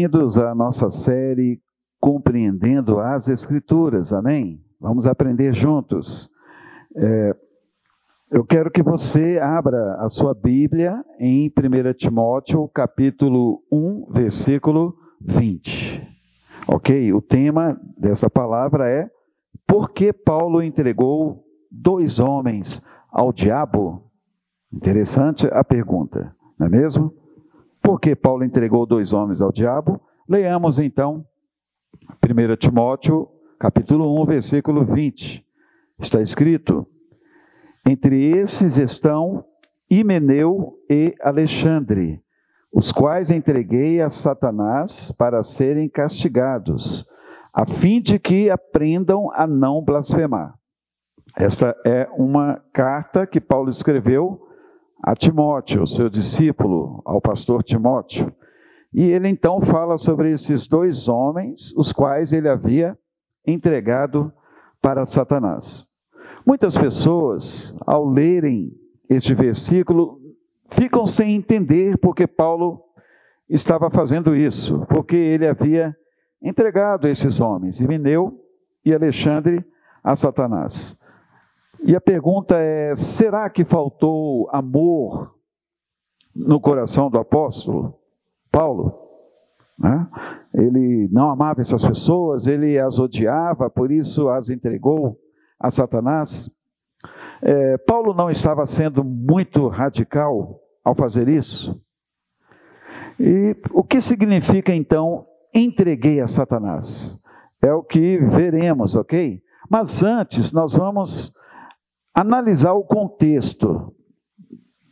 bem-vindos à nossa série Compreendendo as Escrituras, amém? Vamos aprender juntos. Eu quero que você abra a sua Bíblia em 1 Timóteo, capítulo 1, versículo 20. Ok? O tema dessa palavra é: por que Paulo entregou 2 homens ao diabo? Interessante a pergunta, não é mesmo? Por que Paulo entregou 2 homens ao diabo? Leamos então 1 Timóteo, capítulo 1, versículo 20. Está escrito: entre esses estão Himeneu e Alexandre, os quais entreguei a Satanás para serem castigados, a fim de que aprendam a não blasfemar. Esta é uma carta que Paulo escreveu a Timóteo, seu discípulo, ao pastor Timóteo. E ele então fala sobre esses 2 homens, os quais ele havia entregado para Satanás. Muitas pessoas, ao lerem este versículo, ficam sem entender porque Paulo estava fazendo isso, porque ele havia entregado esses homens, Himeneu e Alexandre, a Satanás. E a pergunta é: será que faltou amor no coração do apóstolo Paulo? Ele não amava essas pessoas, ele as odiava, por isso as entregou a Satanás. Paulo não estava sendo muito radical ao fazer isso? E o que significa então entreguei a Satanás? É o que veremos, ok? Mas antes nós vamos analisar o contexto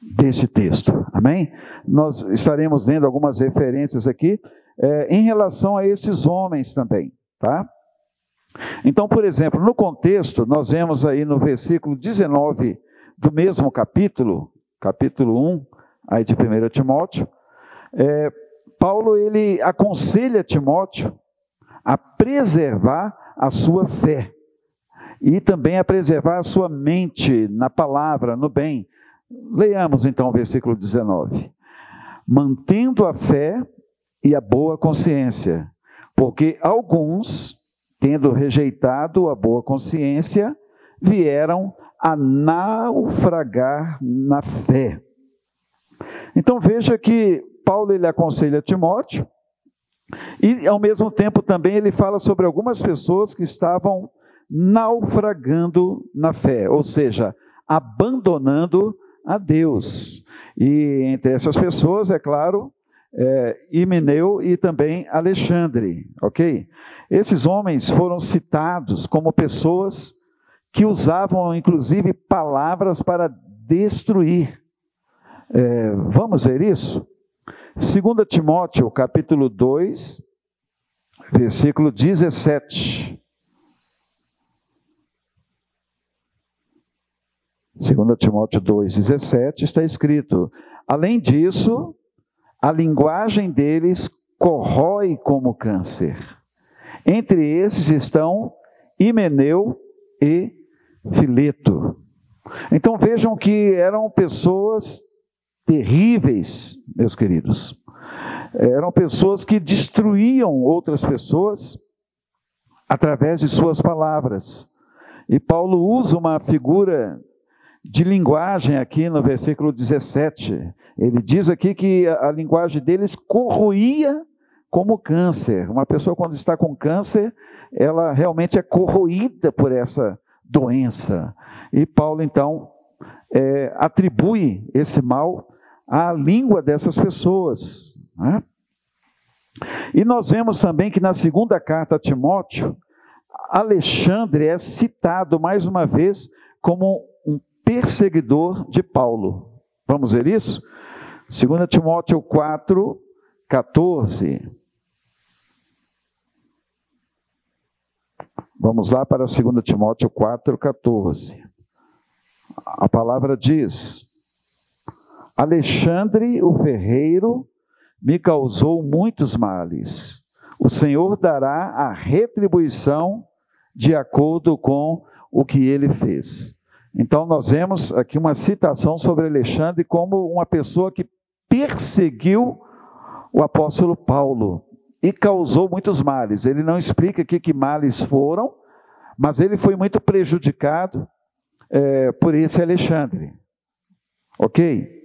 deste texto, amém? Nós estaremos lendo algumas referências aqui em relação a esses homens também, tá? Então, por exemplo, no contexto, nós vemos aí no versículo 19 do mesmo capítulo 1, aí de 1 Timóteo, Paulo ele aconselha Timóteo a preservar a sua fé e também a preservar a sua mente na palavra, no bem. Leiamos então o versículo 19. Mantendo a fé e a boa consciência, porque alguns, tendo rejeitado a boa consciência, vieram a naufragar na fé. Então veja que Paulo ele aconselha Timóteo e ao mesmo tempo também ele fala sobre algumas pessoas que estavam naufragando na fé, ou seja, abandonando a Deus. E entre essas pessoas, é claro, Himeneu e também Alexandre, ok? Esses homens foram citados como pessoas que usavam, inclusive, palavras para destruir. Vamos ver isso? 2 Timóteo, capítulo 2, versículo 17. 2 Timóteo 2,17 está escrito: além disso, a linguagem deles corrói como câncer. Entre esses estão Himeneu e Fileto. Então vejam que eram pessoas terríveis, meus queridos. Eram pessoas que destruíam outras pessoas através de suas palavras. E Paulo usa uma figura de linguagem aqui no versículo 17. Ele diz aqui que a linguagem deles corroía como câncer. Uma pessoa, quando está com câncer, ela realmente é corroída por essa doença. E Paulo então atribui esse mal à língua dessas pessoas, né? E nós vemos também que na segunda carta a Timóteo, Alexandre é citado mais uma vez como um perseguidor de Paulo. Vamos ver isso? 2 Timóteo 4, 14. Vamos lá para 2 Timóteo 4, 14. A palavra diz: Alexandre, o ferreiro, me causou muitos males. O Senhor dará a retribuição de acordo com o que ele fez. Então nós vemos aqui uma citação sobre Alexandre como uma pessoa que perseguiu o apóstolo Paulo. e causou muitos males. Ele não explica aqui que males foram, mas ele foi muito prejudicado por esse Alexandre. Ok?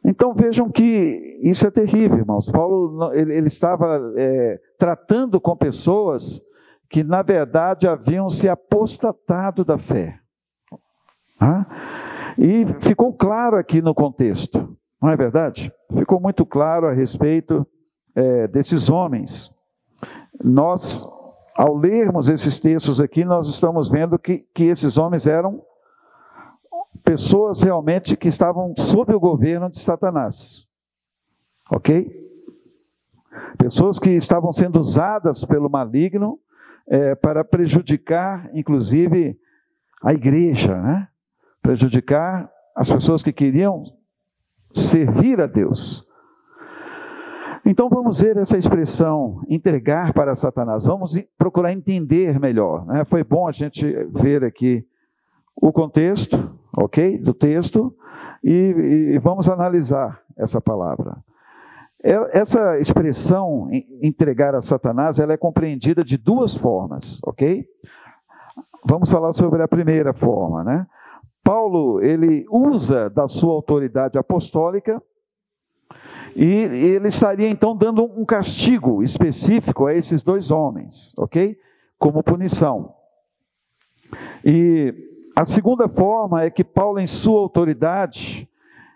Então vejam que isso é terrível, irmãos. Paulo ele estava tratando com pessoas que na verdade haviam se apostatado da fé. E ficou claro aqui no contexto, não é verdade? Ficou muito claro a respeito desses homens. Nós, ao lermos esses textos aqui, nós estamos vendo que esses homens eram pessoas realmente que estavam sob o governo de Satanás. Ok? Pessoas que estavam sendo usadas pelo maligno para prejudicar, inclusive, a igreja, né? Prejudicar as pessoas que queriam servir a Deus. Então vamos ver essa expressão, entregar para Satanás. Vamos procurar entender melhor, né? Foi bom a gente ver aqui o contexto, ok? Do texto, e vamos analisar essa palavra. Essa expressão, entregar a Satanás, ela é compreendida de duas formas, ok? Vamos falar sobre a primeira forma, né? Paulo, ele usa da sua autoridade apostólica e ele estaria então dando um castigo específico a esses dois homens, ok? Como punição. E a segunda forma é que Paulo, em sua autoridade,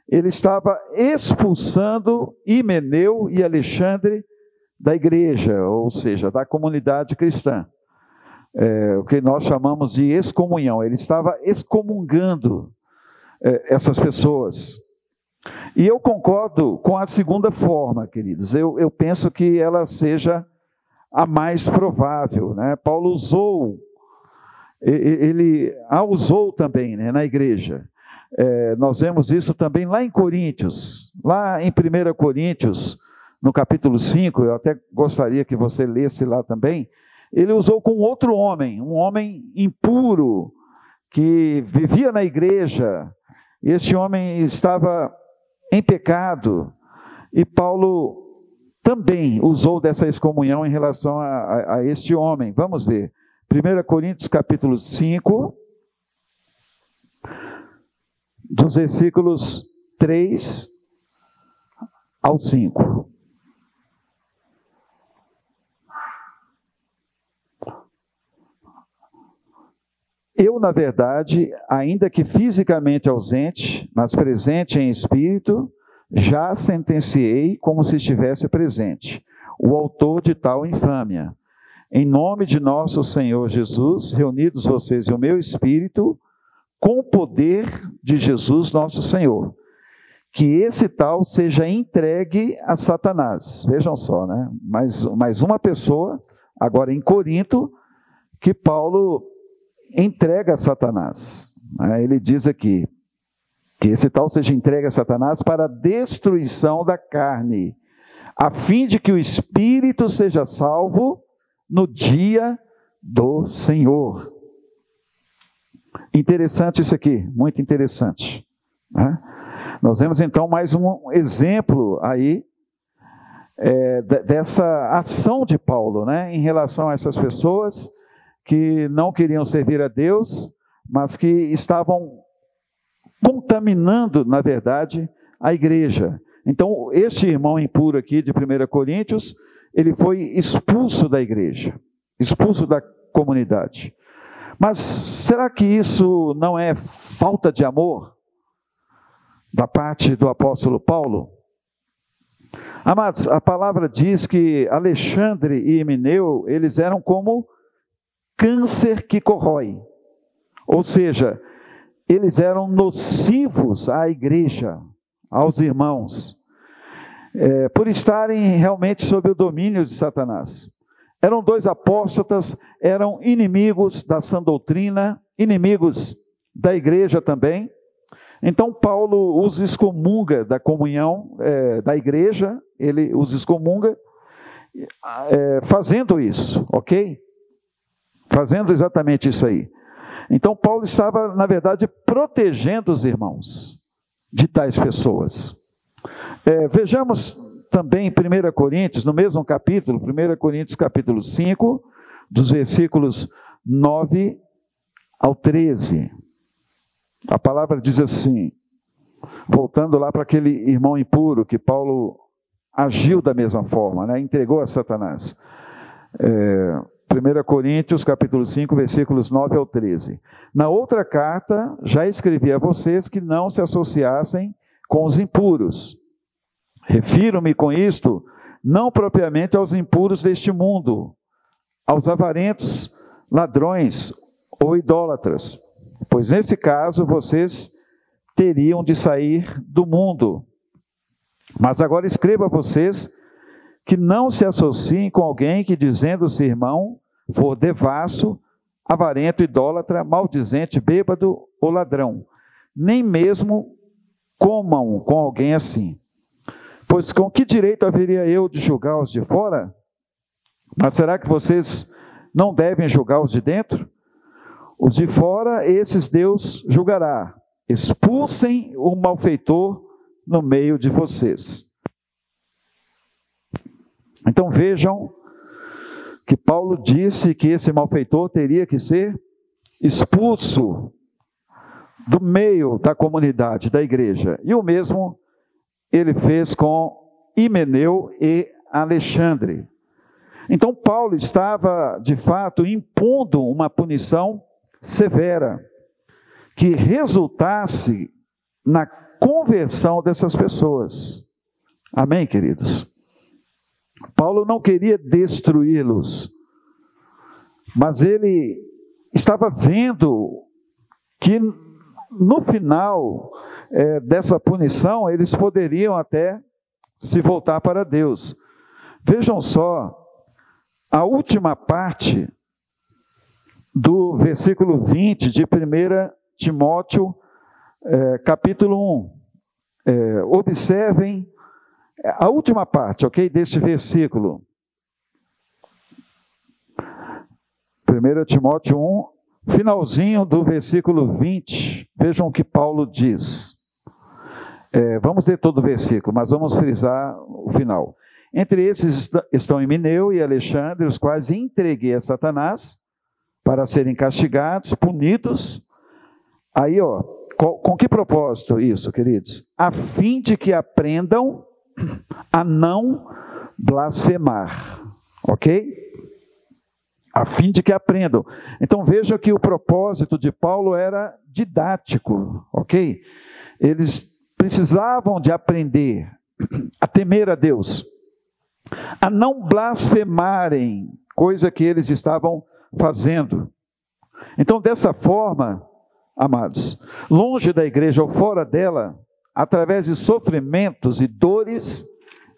ele estava expulsando Himeneu e Alexandre da igreja, ou seja, da comunidade cristã. O que nós chamamos de excomunhão. Ele estava excomungando essas pessoas. E eu concordo com a segunda forma, queridos. Eu penso que ela seja a mais provável, né? Paulo usou, ele a usou também, né, na igreja. Nós vemos isso também lá em Coríntios, lá em 1 Coríntios, no capítulo 5, eu até gostaria que você lesse lá também. Ele usou com outro homem, um homem impuro, que vivia na igreja. Esse homem estava em pecado, e Paulo também usou dessa excomunhão em relação a este homem. Vamos ver, 1 Coríntios capítulo 5, dos versículos 3 ao 5. Eu, na verdade, ainda que fisicamente ausente, mas presente em espírito, já sentenciei como se estivesse presente, o autor de tal infâmia. Em nome de nosso Senhor Jesus, reunidos vocês e o meu espírito, com o poder de Jesus nosso Senhor, que esse tal seja entregue a Satanás. Vejam só, né? Mais uma pessoa, agora em Corinto, que Paulo entrega a Satanás. Ele diz aqui, que esse tal seja entregue a Satanás para a destruição da carne, a fim de que o espírito seja salvo no dia do Senhor. Interessante isso aqui, muito interessante, né? Nós vemos então mais um exemplo aí dessa ação de Paulo, né, em relação a essas pessoas que não queriam servir a Deus, mas que estavam contaminando, na verdade, a igreja. Então, este irmão impuro aqui de 1 Coríntios, ele foi expulso da igreja, expulso da comunidade. Mas será que isso não é falta de amor da parte do apóstolo Paulo? Amados, a palavra diz que Alexandre e Himeneu, eles eram como câncer que corrói. Ou seja, eles eram nocivos à igreja, aos irmãos, por estarem realmente sob o domínio de Satanás. Eram dois apóstatas, eram inimigos da sã doutrina, inimigos da igreja também. Então Paulo os excomunga da comunhão da igreja, ele os excomunga fazendo isso, ok? Fazendo exatamente isso aí. Então Paulo estava, na verdade, protegendo os irmãos de tais pessoas. Vejamos também em 1 Coríntios, no mesmo capítulo, 1 Coríntios capítulo 5, dos versículos 9 ao 13. A palavra diz assim, voltando lá para aquele irmão impuro que Paulo agiu da mesma forma, né? Entregou a Satanás. 1 Coríntios capítulo 5, versículos 9 ao 13. Na outra carta, já escrevi a vocês que não se associassem com os impuros. Refiro-me com isto, não propriamente aos impuros deste mundo, aos avarentos, ladrões ou idólatras, pois nesse caso vocês teriam de sair do mundo. Mas agora escrevo a vocês que não se associem com alguém que, dizendo-se irmão, for devasso, avarento, idólatra, maldizente, bêbado ou ladrão. Nem mesmo comam com alguém assim. Pois com que direito haveria eu de julgar os de fora? Mas será que vocês não devem julgar os de dentro? Os de fora, esses Deus julgará. Expulsem o malfeitor no meio de vocês. Então vejam que Paulo disse que esse malfeitor teria que ser expulso do meio da comunidade, da igreja. E o mesmo ele fez com Himeneu e Alexandre. Então Paulo estava, de fato, impondo uma punição severa, que resultasse na conversão dessas pessoas. Amém, queridos? Paulo não queria destruí-los, mas ele estava vendo que no final dessa punição eles poderiam até se voltar para Deus. Vejam só, a última parte do versículo 20 de 1 Timóteo, capítulo 1. Observem a última parte, ok, deste versículo. 1 Timóteo 1, finalzinho do versículo 20. Vejam o que Paulo diz. Vamos ler todo o versículo, mas vamos frisar o final. Entre esses estão Himeneu e Alexandre, os quais entreguei a Satanás para serem castigados, punidos. Aí, com que propósito isso, queridos? A fim de que aprendam a não blasfemar, ok? A fim de que aprendam. Então veja que o propósito de Paulo era didático, ok? Eles precisavam de aprender a temer a Deus, a não blasfemarem, coisa que eles estavam fazendo. Então, dessa forma, amados, longe da igreja ou fora dela, através de sofrimentos e dores,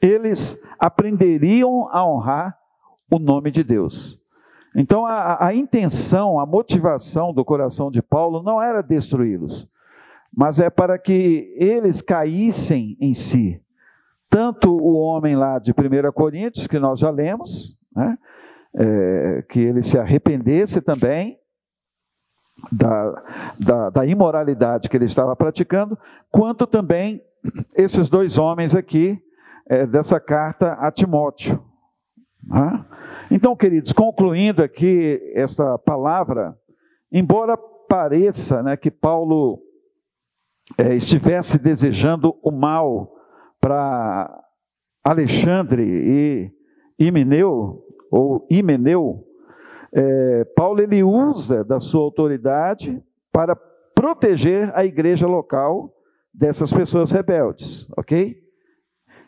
eles aprenderiam a honrar o nome de Deus. Então, a intenção, a motivação do coração de Paulo não era destruí-los, mas é para que eles caíssem em si. Tanto o homem lá de 1 Coríntios, que nós já lemos, né? Que ele se arrependesse também da imoralidade que ele estava praticando, quanto também esses dois homens aqui, dessa carta a Timóteo. Então, queridos, concluindo aqui esta palavra, embora pareça, né, que Paulo estivesse desejando o mal para Alexandre e Himeneu, Paulo ele usa da sua autoridade para proteger a igreja local dessas pessoas rebeldes, ok?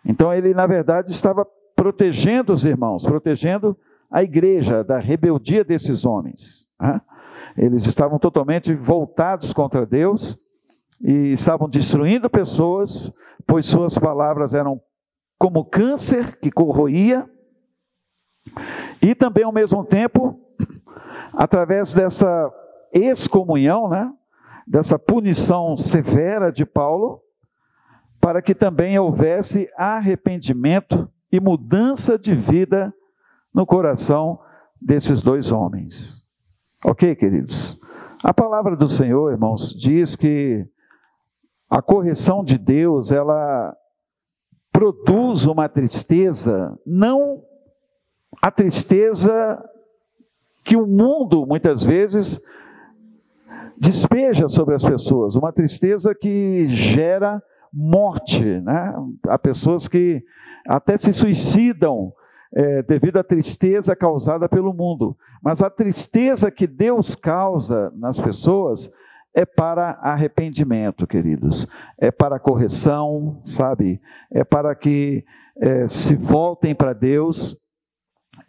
Então ele, na verdade, estava protegendo os irmãos, protegendo a igreja da rebeldia desses homens. Eles estavam totalmente voltados contra Deus e estavam destruindo pessoas, pois suas palavras eram como câncer que corroía. E também, ao mesmo tempo, através dessa excomunhão, né, dessa punição severa de Paulo, para que também houvesse arrependimento e mudança de vida no coração desses dois homens. Ok, queridos? A palavra do Senhor, irmãos, diz que a correção de Deus, ela produz uma tristeza, não a tristeza que o mundo muitas vezes despeja sobre as pessoas, uma tristeza que gera morte, né? Há pessoas que até se suicidam devido à tristeza causada pelo mundo, mas a tristeza que Deus causa nas pessoas é para arrependimento, queridos, é para correção, sabe? É para que se voltem para Deus.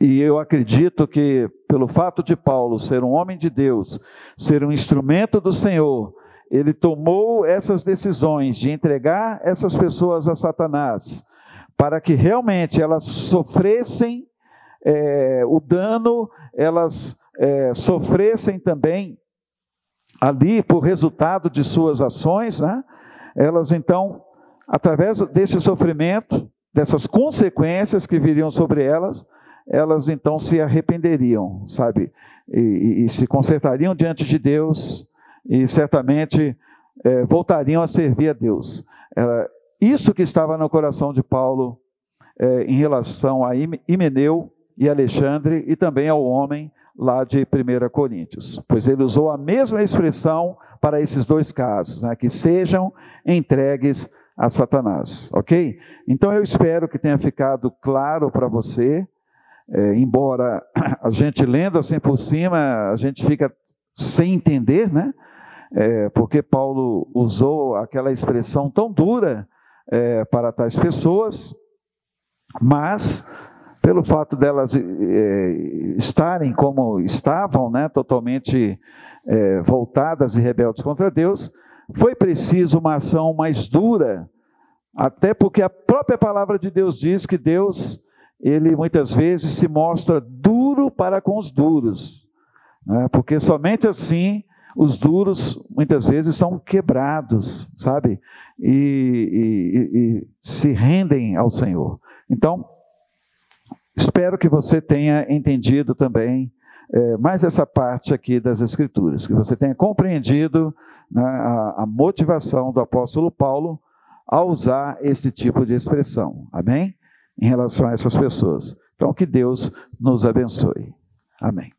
E eu acredito que, pelo fato de Paulo ser um homem de Deus, ser um instrumento do Senhor, ele tomou essas decisões de entregar essas pessoas a Satanás, para que realmente elas sofressem o dano, elas sofressem também ali por resultado de suas ações, né? Elas então, através desse sofrimento, dessas consequências que viriam sobre elas então se arrependeriam, sabe? E se consertariam diante de Deus e certamente voltariam a servir a Deus. Isso que estava no coração de Paulo em relação a Himeneu e Alexandre e também ao homem lá de 1 Coríntios, pois ele usou a mesma expressão para esses dois casos, né? Que sejam entregues a Satanás, ok? Então eu espero que tenha ficado claro para você. Embora a gente lendo assim por cima, a gente fica sem entender, né? Porque Paulo usou aquela expressão tão dura para tais pessoas, mas pelo fato delas estarem como estavam, né? Totalmente voltadas e rebeldes contra Deus, foi preciso uma ação mais dura, até porque a própria palavra de Deus diz que Deus, ele muitas vezes se mostra duro para com os duros, né? Porque somente assim os duros muitas vezes são quebrados, sabe? E se rendem ao Senhor. Então, espero que você tenha entendido também mais essa parte aqui das Escrituras, que você tenha compreendido, né, a motivação do apóstolo Paulo ao usar esse tipo de expressão, amém? Em relação a essas pessoas. Então, que Deus nos abençoe. Amém.